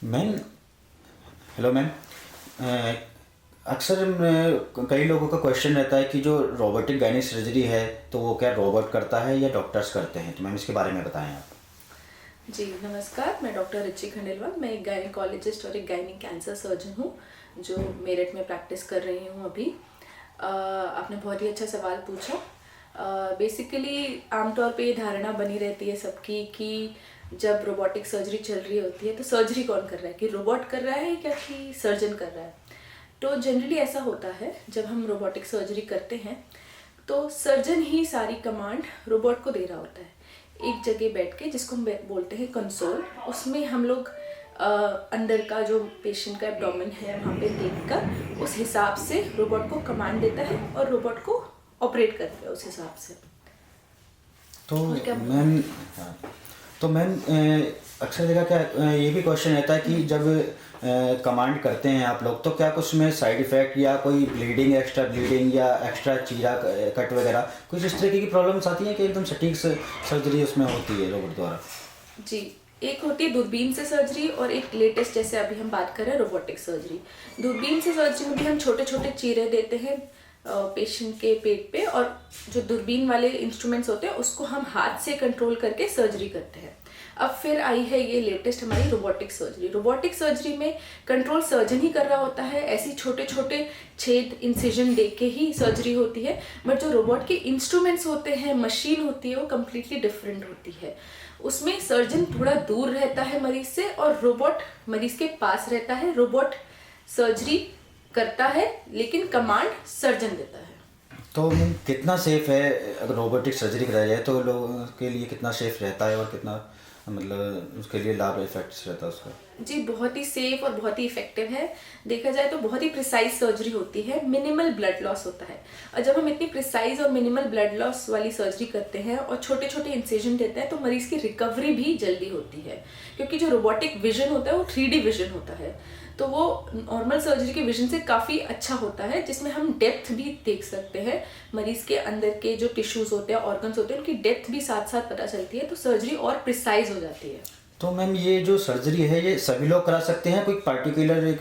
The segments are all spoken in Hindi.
Ma'am, hello ma'am. अ, अक्सर कई लोगों का क्वेश्चन रहता है कि जो रोबोटिक गायनिक सर्जरी है तो वो क्या रोबोट करता है या डॉक्टर्स करते हैं, तो मैम इसके बारे में बताएं आप। जी नमस्कार, मैं डॉक्टर रिची खंडेलवाल। मैं एक गायनिकोलॉजिस्ट और एक गायनिक कैंसर सर्जन हूँ जो मेरठ में प्रैक्टिस कर रही हूँ अभी। आपने बहुत ही अच्छा सवाल पूछा। बेसिकली आमतौर पे ये धारणा बनी रहती है सबकी कि जब रोबोटिक सर्जरी चल रही होती है तो सर्जरी कौन कर रहा है, कि रोबोट कर रहा है क्या कि सर्जन कर रहा है। तो जनरली ऐसा होता है, जब हम रोबोटिक सर्जरी करते हैं तो सर्जन ही सारी कमांड रोबोट को दे रहा होता है एक जगह बैठ के, जिसको हम बोलते हैं कंसोल। उसमें हम लोग अंदर का जो पेशेंट का एब्डोमेन है वहाँ पे देखकर उस हिसाब से रोबोट को कमांड देता है और रोबोट को ऑपरेट करता है उस हिसाब से। तो और क्या? मैम, हाँ, तो मैम अक्सर जगह क्या ये भी क्वेश्चन रहता है कि जब कमांड करते हैं आप लोग तो क्या कुछ में साइड इफ़ेक्ट या कोई ब्लीडिंग, एक्स्ट्रा ब्लीडिंग या एक्स्ट्रा चीरा कट वगैरह कुछ इस तरीके की प्रॉब्लम्स आती हैं कि एकदम सटीक सर्जरी उसमें होती है रोबोट द्वारा? जी, एक होती है दूरबीन से सर्जरी और एक लेटेस्ट जैसे अभी हम बात कर रहे हैं रोबोटिक सर्जरी। दूरबीन से सर्जरी में भी हम छोटे छोटे चीरे देते हैं पेशेंट के पेट पे, और जो दूरबीन वाले इंस्ट्रूमेंट्स होते हैं उसको हम हाथ से कंट्रोल करके सर्जरी करते हैं। अब फिर आई है ये लेटेस्ट हमारी रोबोटिक सर्जरी। रोबोटिक सर्जरी में कंट्रोल सर्जन ही कर रहा होता है, ऐसी छोटे छोटे छेद इंसिजन दे के ही सर्जरी होती है। बट जो रोबोट के इंस्ट्रूमेंट्स होते हैं, मशीन होती है, वो कम्प्लीटली डिफरेंट होती है। उसमें सर्जन थोड़ा दूर रहता है मरीज से और रोबोट मरीज के पास रहता है। रोबोट सर्जरी करता है लेकिन कमांड सर्जन देता है। तो मैम कितना सेफ़ है अगर रोबोटिक सर्जरी कराई जाए तो लोगों के लिए कितना सेफ़ रहता है और कितना मतलब उसके लिए लाभ इफेक्ट्स रहता है उसका? जी, बहुत ही सेफ और बहुत ही इफेक्टिव है। देखा जाए तो बहुत ही प्रिसाइज सर्जरी होती है, मिनिमल ब्लड लॉस होता है। और जब हम इतनी प्रिसाइज और मिनिमल ब्लड लॉस वाली सर्जरी करते हैं और छोटे छोटे इंसिजन देते हैं तो मरीज की रिकवरी भी जल्दी होती है, क्योंकि जो रोबोटिक विजन होता है वो 3D विजन होता है। तो वो नॉर्मल सर्जरी के विजन से काफ़ी अच्छा होता है, जिसमें हम डेप्थ भी देख सकते हैं। मरीज के अंदर के जो टिश्यूज होते हैं, ऑर्गन्स होते हैं, उनकी डेप्थ भी साथ साथ पता चलती है, तो सर्जरी और प्रिसाइज हो जाती है। तो मैम ये जो सर्जरी है ये सभी लोग करा सकते हैं, कोई पार्टिकुलर एक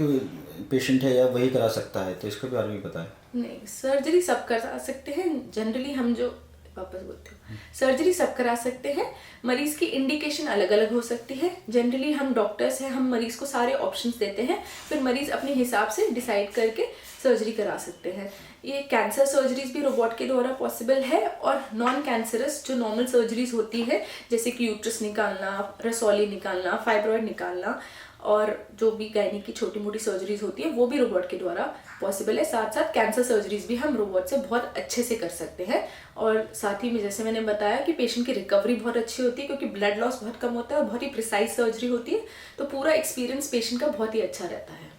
पेशेंट है या वही करा सकता है, तो इसके बारे में बताएं। नहीं, सर्जरी सब करा सकते हैं। जनरली हम जो वापस बोलते हैं, सर्जरी सब करा सकते हैं। मरीज की इंडिकेशन अलग अलग हो सकती है। जनरली हम डॉक्टर्स हैं, हम मरीज को सारे ऑप्शंस देते हैं, फिर मरीज अपने हिसाब से डिसाइड करके सर्जरी करा सकते हैं। ये कैंसर सर्जरीज भी रोबोट के द्वारा पॉसिबल है, और नॉन कैंसरस जो नॉर्मल सर्जरीज होती है, जैसे कि यूट्रस निकालना, रसौली निकालना, फाइब्रॉइड निकालना, और जो भी गायनिक की छोटी मोटी सर्जरीज होती है वो भी रोबोट के द्वारा पॉसिबल है। साथ साथ कैंसर सर्जरीज भी हम रोबोट से बहुत अच्छे से कर सकते हैं। और साथ ही में जैसे मैंने बताया कि पेशेंट की रिकवरी बहुत अच्छी होती है, क्योंकि ब्लड लॉस बहुत कम होता है और बहुत ही प्रिसाइज सर्जरी होती है, तो पूरा एक्सपीरियंस पेशेंट का बहुत ही अच्छा रहता है।